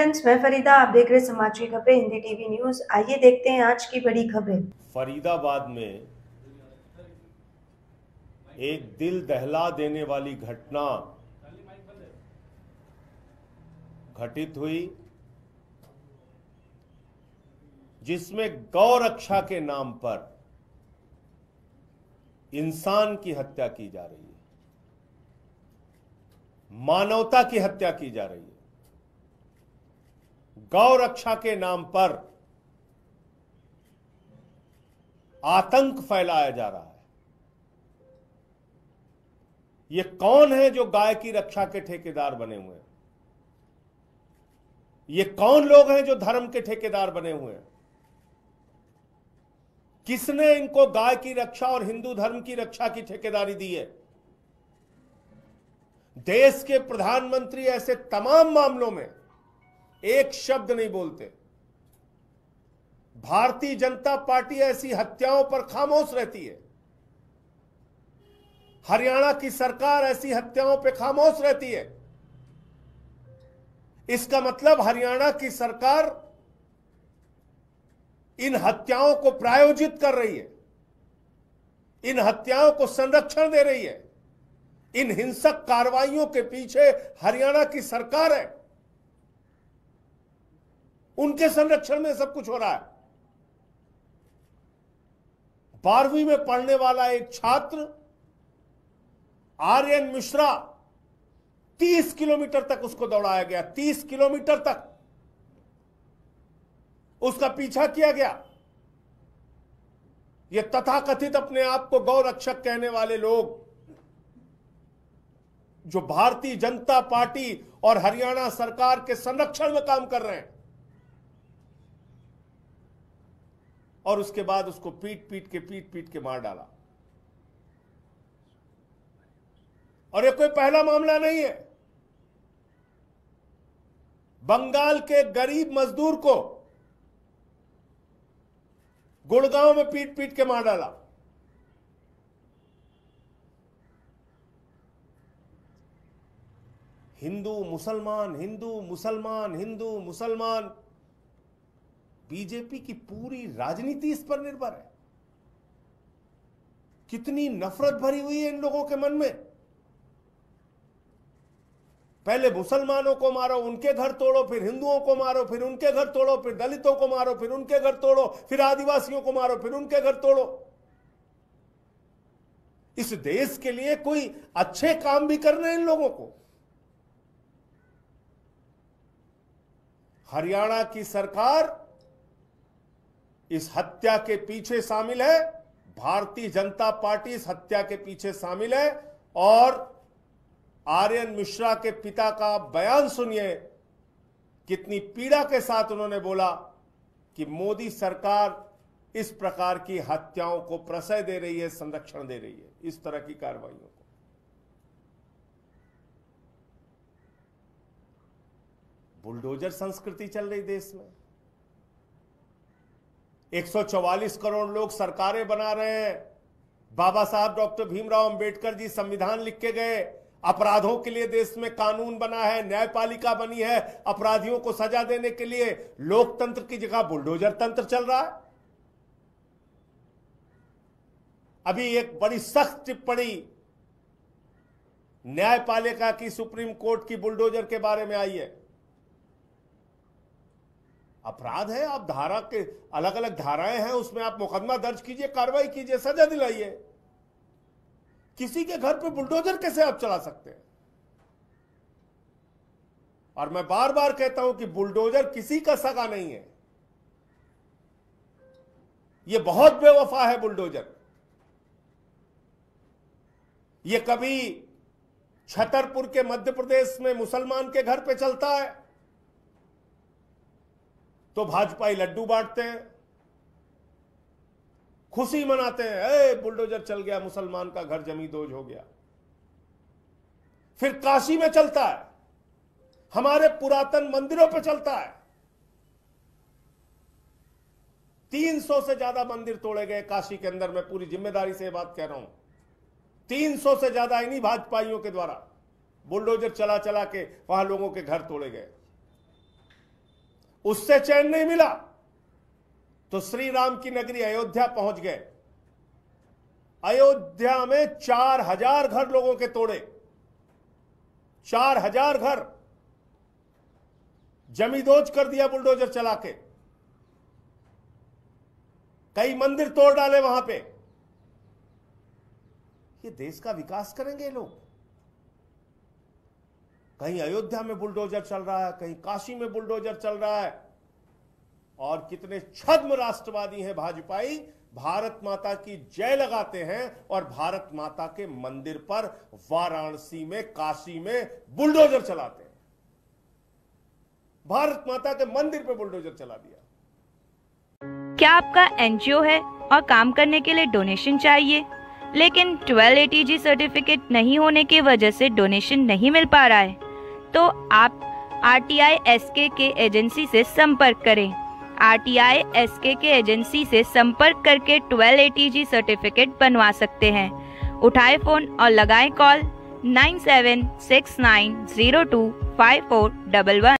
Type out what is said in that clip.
Friends, मैं फरीदा। आप देख रहे हैं समाज की खबरें हिंदी टीवी न्यूज। आइए देखते हैं आज की बड़ी खबरें। फरीदाबाद में एक दिल दहला देने वाली घटना घटित हुई, जिसमें गौ रक्षा के नाम पर इंसान की हत्या की जा रही है, मानवता की हत्या की जा रही है। गौ रक्षा के नाम पर आतंक फैलाया जा रहा है। ये कौन है जो गाय की रक्षा के ठेकेदार बने हुए हैं? ये कौन लोग हैं जो धर्म के ठेकेदार बने हुए हैं? किसने इनको गाय की रक्षा और हिंदू धर्म की रक्षा की ठेकेदारी दी है? देश के प्रधानमंत्री ऐसे तमाम मामलों में एक शब्द नहीं बोलते। भारतीय जनता पार्टी ऐसी हत्याओं पर खामोश रहती है। हरियाणा की सरकार ऐसी हत्याओं पर खामोश रहती है। इसका मतलब हरियाणा की सरकार इन हत्याओं को प्रायोजित कर रही है, इन हत्याओं को संरक्षण दे रही है। इन हिंसक कार्रवाइयों के पीछे हरियाणा की सरकार है। उनके संरक्षण में सब कुछ हो रहा है। 12वीं में पढ़ने वाला एक छात्र आर्यन मिश्रा, 30 किलोमीटर तक उसको दौड़ाया गया। 30 किलोमीटर तक उसका पीछा किया गया। ये तथाकथित अपने आप को गौ रक्षक कहने वाले लोग, जो भारतीय जनता पार्टी और हरियाणा सरकार के संरक्षण में काम कर रहे हैं, और उसके बाद उसको पीट पीट के मार डाला। और ये कोई पहला मामला नहीं है। बंगाल के गरीब मजदूर को गुड़गांव में पीट पीट के मार डाला। हिंदू मुसलमान, हिंदू मुसलमान, हिंदू मुसलमान। बीजेपी की पूरी राजनीति इस पर निर्भर है। कितनी नफरत भरी हुई है इन लोगों के मन में। पहले मुसलमानों को मारो, उनके घर तोड़ो, फिर हिंदुओं को मारो, फिर उनके घर तोड़ो, फिर दलितों को मारो, फिर उनके घर तोड़ो, फिर आदिवासियों को मारो, फिर उनके घर तोड़ो। इस देश के लिए कोई अच्छे काम भी करने इन लोगों को। हरियाणा की सरकार इस हत्या के पीछे शामिल है। भारतीय जनता पार्टी इस हत्या के पीछे शामिल है। और आर्यन मिश्रा के पिता का बयान सुनिए, कितनी पीड़ा के साथ उन्होंने बोला कि मोदी सरकार इस प्रकार की हत्याओं को प्रश्रय दे रही है, संरक्षण दे रही है, इस तरह की कार्रवाइयों को। बुलडोजर संस्कृति चल रही देश में। 144 करोड़ लोग सरकारें बना रहे हैं। बाबा साहब डॉक्टर भीमराव अंबेडकर जी संविधान लिख के गए। अपराधों के लिए देश में कानून बना है, न्यायपालिका बनी है। अपराधियों को सजा देने के लिए लोकतंत्र की जगह बुलडोजर तंत्र चल रहा है। अभी एक बड़ी सख्त टिप्पणी न्यायपालिका की सुप्रीम कोर्ट की बुलडोजर के बारे में आई है। अपराध है, आप धारा के अलग अलग धाराएं हैं, उसमें आप मुकदमा दर्ज कीजिए, कार्रवाई कीजिए, सजा दिलाइए। किसी के घर पे बुलडोजर कैसे आप चला सकते हैं? और मैं बार बार कहता हूं कि बुलडोजर किसी का सगा नहीं है। यह बहुत बेवफा है बुलडोजर। यह कभी छतरपुर के मध्य प्रदेश में मुसलमान के घर पे चलता है तो भाजपाई लड्डू बांटते हैं, खुशी मनाते हैं, बुलडोजर चल गया, मुसलमान का घर जमींदोज हो गया। फिर काशी में चलता है, हमारे पुरातन मंदिरों पे चलता है। 300 से ज्यादा मंदिर तोड़े गए काशी के अंदर। मैं पूरी जिम्मेदारी से बात कह रहा हूं। 300 से ज्यादा इन्हीं भाजपाइयों के द्वारा बुलडोजर चला चला के वहां लोगों के घर तोड़े गए। उससे चैन नहीं मिला तो श्री राम की नगरी अयोध्या पहुंच गए। अयोध्या में 4000 घर लोगों के तोड़े, 4000 घर जमींदोज कर दिया बुलडोजर चला के, कई मंदिर तोड़ डाले वहां पे। ये देश का विकास करेंगे ये लोग? कहीं अयोध्या में बुलडोजर चल रहा है, कहीं काशी में बुलडोजर चल रहा है। और कितने छद्म राष्ट्रवादी हैं भाजपाई, भारत माता की जय लगाते हैं और भारत माता के मंदिर पर वाराणसी में, काशी में बुलडोजर चलाते हैं। भारत माता के मंदिर पे बुलडोजर चला दिया। क्या आपका एनजीओ है और काम करने के लिए डोनेशन चाहिए, लेकिन 1280G सर्टिफिकेट नहीं होने की वजह से डोनेशन नहीं मिल पा रहा है? तो आप RTI SK के एजेंसी से संपर्क करें। RTI SK के एजेंसी से संपर्क करके 1280G सर्टिफिकेट बनवा सकते हैं। उठाए फोन और लगाएं कॉल 9769025411।